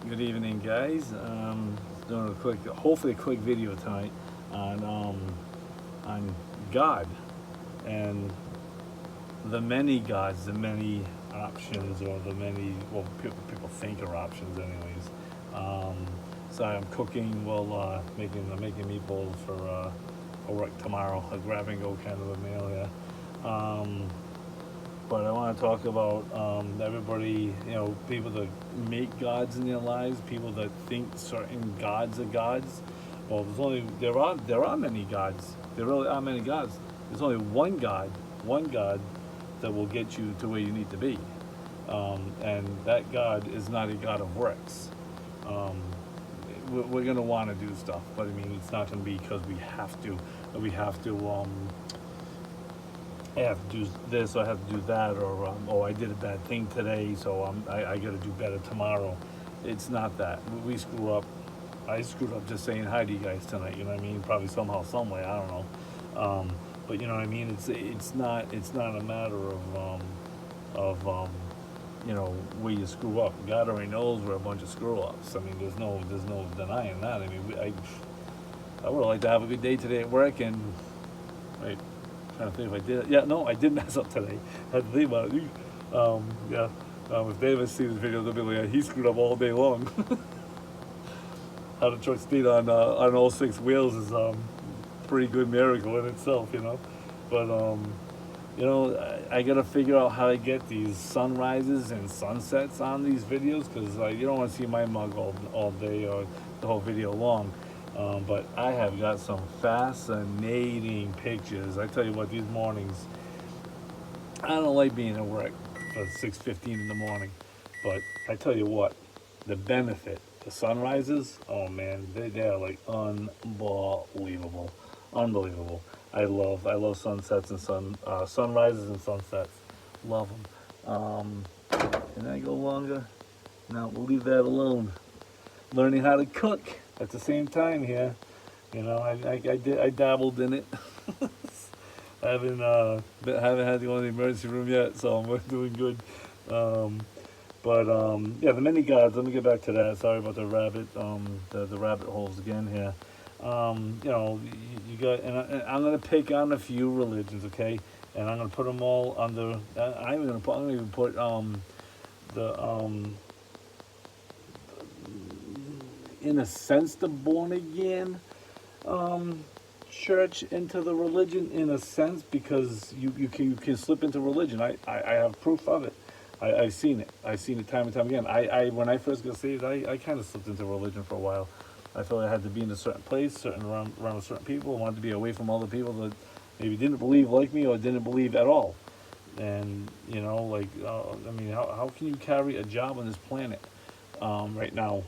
Good evening, guys. Doing a quick, hopefully a quick video tonight on God and the many gods, the many options, or the many people think are options, anyways. Um, so I'm cooking, I'm making meatballs for work tomorrow. A grab and go kind of a meal here. But I want to talk about everybody, people that make gods in their lives, people that think certain gods are gods. Well, there are many gods. There really are many gods. There's only one God that will get you to where you need to be, and that God is not a God of works. Um, we're gonna want to do stuff, but I mean, it's not gonna be because we have to. We have to. I have to do this, or I have to do that, or oh, I did a bad thing today, so I got to do better tomorrow. It's not that. We screw up. I screwed up just saying hi to you guys tonight. You know what I mean? Probably somehow, some way. I don't know. But you know what I mean? It's not a matter of where you screw up. God already knows we're a bunch of screw ups. I mean, there's no denying that. I mean, I would like to have a good day today at work and wait. Trying to think if I did. Yeah, no, I did mess up today. I had to think about it. Yeah. If David sees this video, they'll be like, he screwed up all day long. How the truck stayed on all six wheels is pretty good miracle in itself, you know. But I gotta figure out how to get these sunrises and sunsets on these videos because you don't want to see my mug all day or the whole video long. But I have got some fascinating pictures. I tell you what, these mornings, I don't like being at work for 6:15 in the morning, but I tell you what, the benefit, the sunrises, oh man, they're like unbelievable, unbelievable. I love sunsets and sunrises and sunsets, love them. Can I go longer? No, we'll leave that alone. Learning how to cook at the same time here. I dabbled in it. Haven't had to go in the emergency room yet, so I'm doing good. Um, but yeah, the many gods. Let me get back to that. Sorry about the rabbit holes again here. You got, and I'm gonna pick on a few religions, okay? And I'm gonna put them all under. I'm gonna even put the in a sense the born again um, church into the religion in a sense because you can slip into religion. I have proof of it. I've seen it. I've seen it time and time again. When I first got saved, I kind of slipped into religion for a while. I felt I had to be in a certain place, around certain people. I wanted to be away from all the people that maybe didn't believe like me or didn't believe at all. And I mean, how can you carry a job on this planet right now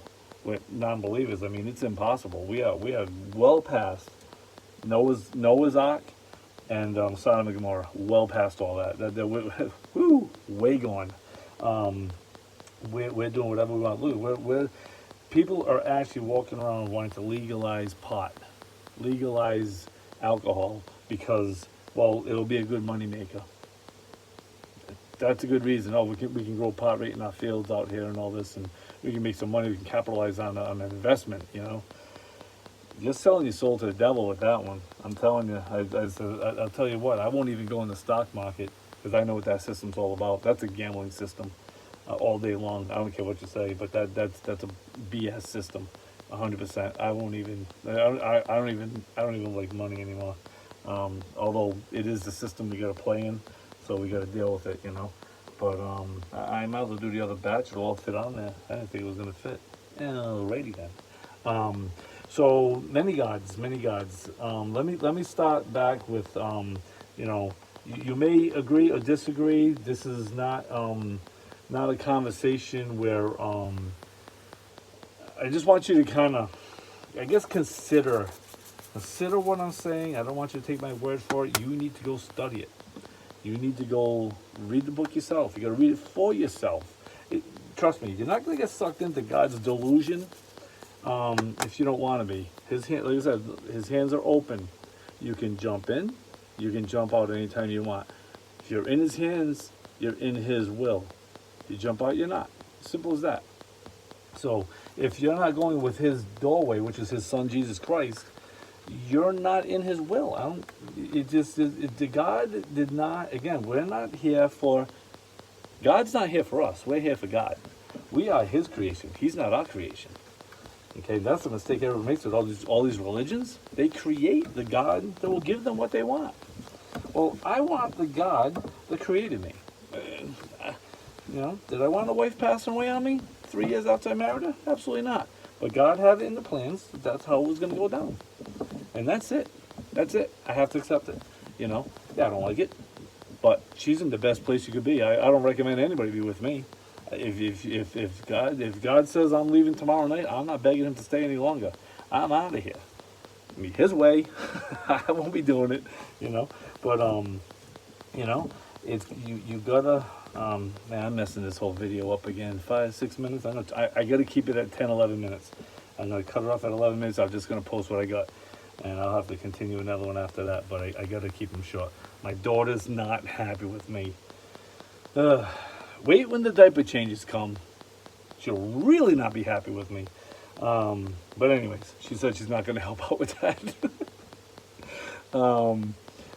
with non-believers? I mean, it's impossible. We are well past Noah's Ark and Sodom and Gomorrah. Well past all that. We're woo, way gone. Um, we're doing whatever we want to do. People are actually walking around wanting to legalize pot, legalize alcohol because it'll be a good money maker. That's a good reason. Oh, we can grow pot right in our fields out here and all this, and we can make some money. We can capitalize on an investment. You're selling your soul to the devil with that one. I'm telling you. I'll tell you what. I won't even go in the stock market because I know what that system's all about. That's a gambling system, all day long. I don't care what you say, but that's a BS system, 100%. I won't even. I don't even like money anymore. Although it is the system we got to play in, so we got to deal with it. But I might as well do the other batch. It'll all fit on there. I didn't think it was gonna fit. Alrighty then. So many gods, many gods. Let me start back with you may agree or disagree. This is not a conversation where I just want you to kind of, I guess, consider what I'm saying. I don't want you to take my word for it. You need to go study it. You need to go read the book yourself. You got to read it for yourself. Trust me, you're not going to get sucked into God's delusion if you don't want to be. Like I said, his hands are open. You can jump in. You can jump out anytime you want. If you're in his hands, you're in his will. You jump out, you're not. Simple as that. So if you're not going with his doorway, which is his son Jesus Christ, you're not in his will. I don't. It just God did not. Again, we're not here for. God's not here for us. We're here for God. We are his creation. He's not our creation. Okay, that's the mistake everyone makes with all these religions. They create the God that will give them what they want. Well, I want the God that created me. Did I want a wife passing away on me 3 years after I married her? Absolutely not. But God had it in the plans. That's how it was going to go down. And that's it. That's it. I have to accept it. Yeah, I don't like it. But she's in the best place you could be. I don't recommend anybody be with me. If God says I'm leaving tomorrow night, I'm not begging him to stay any longer. I'm out of here. I mean, his way. I won't be doing it. But it's you gotta. Man, I'm messing this whole video up again. 5-6 minutes. I gotta keep it at 10-11 minutes. I'm gonna cut it off at 11 minutes. I'm just gonna post what I got, and I'll have to continue another one after that. But I gotta keep them short. My daughter's not happy with me. Wait when the diaper changes come. She'll really not be happy with me. But anyways, she said she's not going to help out with that.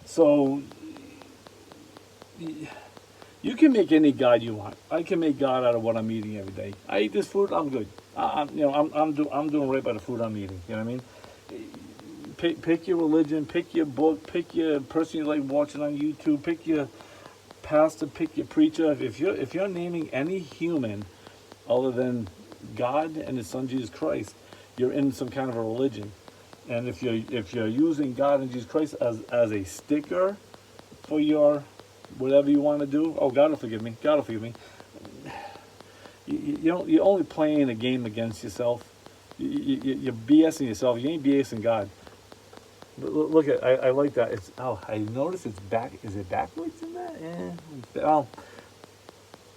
So you can make any God you want. I can make God out of what I'm eating every day. I eat this food, I'm good. I'm doing right by the food I'm eating. You know what I mean? Pick your religion, pick your book, pick your person you like watching on YouTube, pick your pastor, pick your preacher. If you're naming any human other than God and his son Jesus Christ, you're in some kind of a religion. And if you're using God and Jesus Christ as a sticker for your whatever you want to do, oh, God will forgive me. God will forgive me. You're only playing a game against yourself. You're BSing yourself. You ain't BSing God. Look at, I like that. I noticed it's back. Is it backwards in that? Yeah. Well,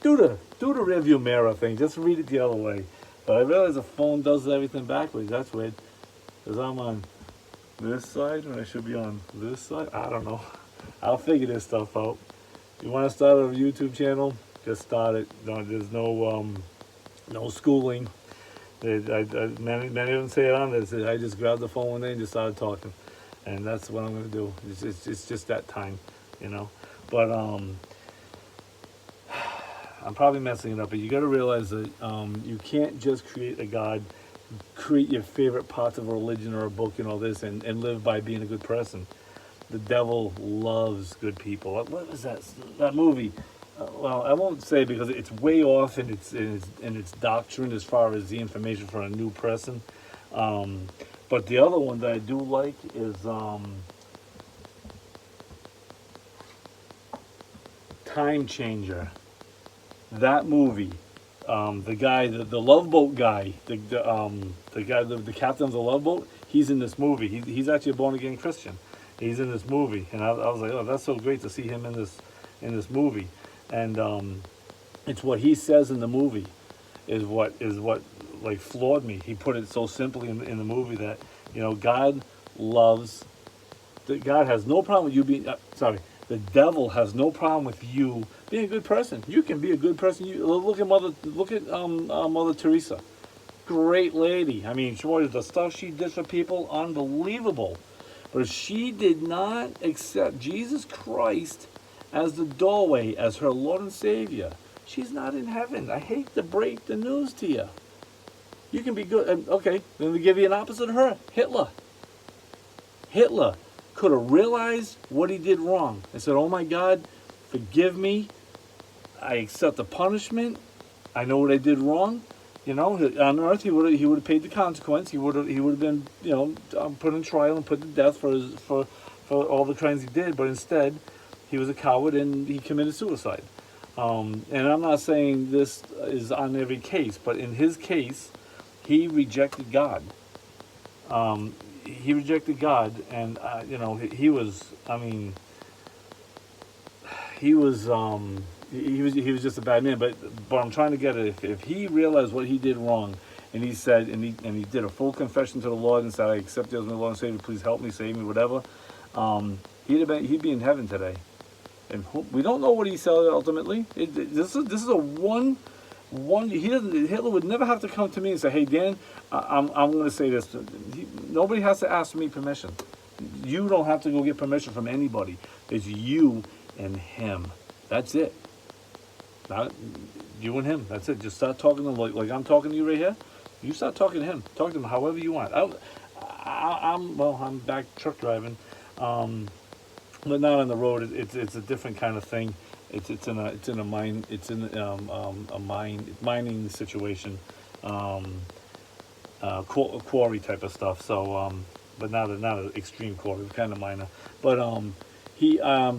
do the rear view mirror thing. Just read it the other way. But I realize the phone does everything backwards. That's weird. Because I'm on this side and I should be on this side. I don't know. I'll figure this stuff out. You want to start a YouTube channel? Just start it. No, there's no schooling. Many of them say it on this. I just grabbed the phone one day and just started talking. And that's what I'm going to do. It's just that time, But I'm probably messing it up. But you got to realize that you can't just create a God, create your favorite parts of a religion or a book and all this, and live by being a good person. The devil loves good people. What was that movie? Well, I won't say because it's way off in its doctrine as far as the information for a new person. But the other one that I do like is Time Changer. That movie, the guy, the Love Boat guy, the guy, the captain of the Love Boat. He's in this movie. He's actually a born again Christian. He's in this movie, and I was like, oh, that's so great to see him in this movie. And it's what he says in the movie is what like floored me. He put it so simply in the movie that God has no problem with you being the devil has no problem with you being a good person. You can be a good person. Look at Mother Teresa, great lady. I mean, the stuff she did for people, unbelievable. But if she did not accept Jesus Christ as the doorway, as her Lord and Savior, she's not in heaven. I hate to break the news to you. You can be good. Okay, let me give you an opposite of her. Hitler could have realized what he did wrong and said, oh my God, forgive me. I accept the punishment. I know what I did wrong. On earth he would have paid the consequence. He would have been put in trial and put to death for all the crimes he did. But instead, he was a coward and he committed suicide. And I'm not saying this is on every case, but in his case, he rejected God. He rejected God, and he was just a bad man. But I'm trying to get it. If he realized what he did wrong, and he said, and he did a full confession to the Lord and said, I accept you as my Lord and Savior. Please help me, save me, whatever. He'd be in heaven today. And we don't know what he said ultimately. This is a one Hitler would never have to come to me and say, "Hey Dan, I'm going to say this." Nobody has to ask me permission. You don't have to go get permission from anybody. It's you and him. That's it. Not you and him. That's it. Just start talking to him like I'm talking to you right here. You start talking to him. Talk to him however you want. I'm back truck driving, but not on the road. It's a different kind of thing. It's in a mining situation, quarry type of stuff. So but not an extreme quarry, kind of minor. But he I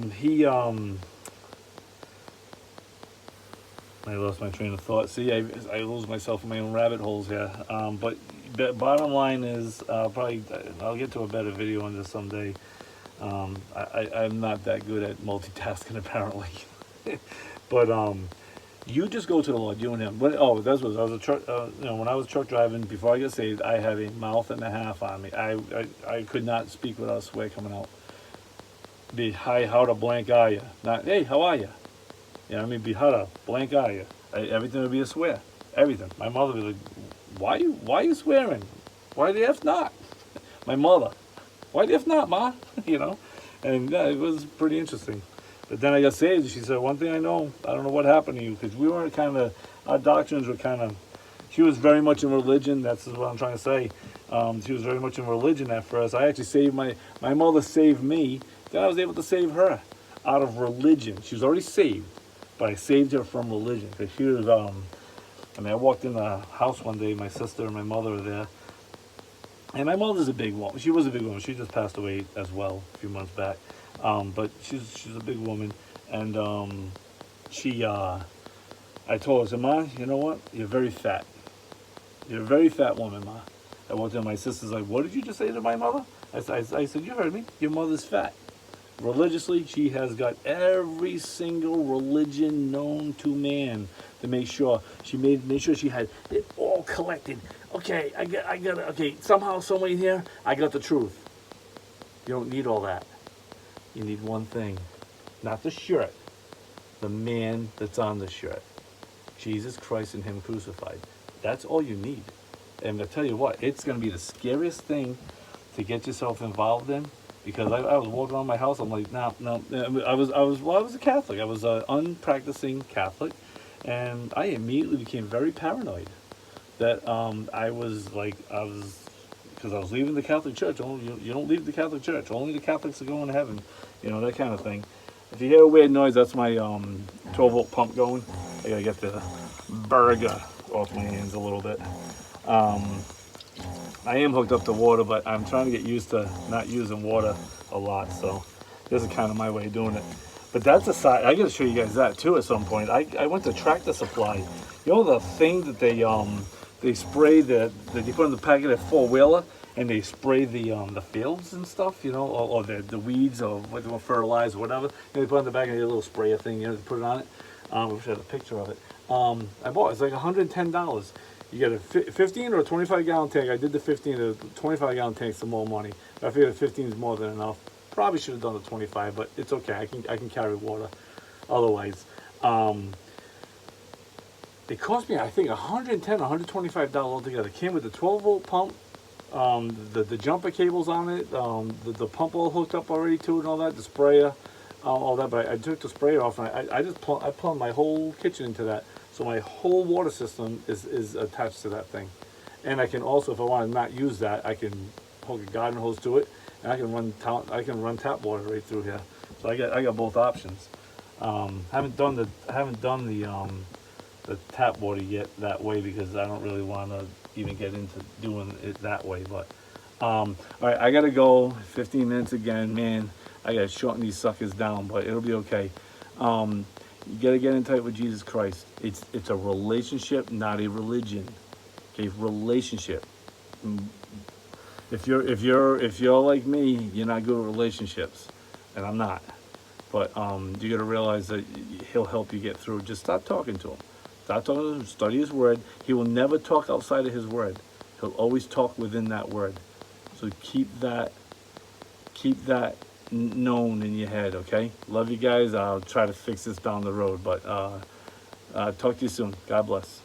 lost my train of thought. See, I lose myself in my own rabbit holes here. But the bottom line is, I'll get to a better video on this someday. I'm not that good at multitasking apparently. But you just go to the Lord, you and him. That's what I was a truck. When I was truck driving before I got saved, I had a mouth and a half on me. I could not speak without a swear coming out. Be hi, how to blank are you? Not hey, how are you? You know what I mean? Be how to blank are you? Everything would be a swear. Everything. My mother would be like, why are you swearing? Why the F not? My mother, why the F not, Ma? You know? And yeah, it was pretty interesting. But then I got saved. She said, one thing I know, I don't know what happened to you, because we weren't our doctrines were she was very much in religion. That's what I'm trying to say. She was very much in religion at first. I actually saved my mother saved me. Then I was able to save her out of religion. She was already saved, but I saved her from religion. Because she was, I walked in the house one day, my sister and my mother were there. And my mother's a big woman. She was a big woman. She just passed away as well a few months back. But she's a big woman. And I told her, I said, Ma, you know what? You're very fat. You're a very fat woman, Ma. I walked in, my sister's like, what did you just say to my mother? I said, you heard me. Your mother's fat. Religiously, she has got every single religion known to man to make sure she made sure she had it all collected. Okay, I got okay, somehow, some way here, I got the truth. You don't need all that. You need one thing. Not the shirt. The man that's on the shirt. Jesus Christ and him crucified. That's all you need. And I tell you what, it's going to be the scariest thing to get yourself involved in. Because I was walking around my house, I'm like, no. I was a Catholic. I was an unpracticing Catholic, and I immediately became very paranoid. That because I was leaving the Catholic Church. You don't leave the Catholic Church. Only the Catholics are going to heaven. That kind of thing. If you hear a weird noise, that's my 12-volt pump going. I gotta get the burger off my hands a little bit. I am hooked up to water, but I'm trying to get used to not using water a lot. So this is kind of my way of doing it. But that's a side. I got to show you guys that too at some point. I went to Tractor Supply. The thing that they spray that you put in the packet of 4-wheeler, and they spray the fields and stuff, or the weeds or what they want fertilize or whatever. They put it in the back of a little sprayer thing, to put it on it. I wish I had a picture of it. I bought it. It's like $110. You get a 15 or a 25-gallon tank. I did the 15. The 25-gallon tank's some more money. I figured the 15 is more than enough. Probably should have done the 25, but it's okay. I can carry water. Otherwise, it cost me, I think, $110, $125 altogether. It came with the 12-volt pump, the jumper cables on it, the pump all hooked up already to it, and all that. The sprayer, all that. But I took the sprayer off, and I plumbed my whole kitchen into that. So my whole water system is attached to that thing. And I can also, if I want to not use that, I can hook a garden hose to it, and I can run tap water right through here. So I got both options. Haven't done the tap water yet that way, because I don't really want to even get into doing it that way. But all right, I gotta go. 15 minutes again, man. I gotta shorten these suckers down, but it'll be okay. You gotta get in tight with Jesus Christ. It's a relationship, not a religion. Okay, relationship. If you're like me, you're not good at relationships, and I'm not. But you gotta realize that he'll help you get through. Just stop talking to him. Stop talking to him. Study his word. He will never talk outside of his word. He'll always talk within that word. So keep that known in your head, okay? Love you guys. I'll try to fix this down the road, but Talk to you soon. God bless.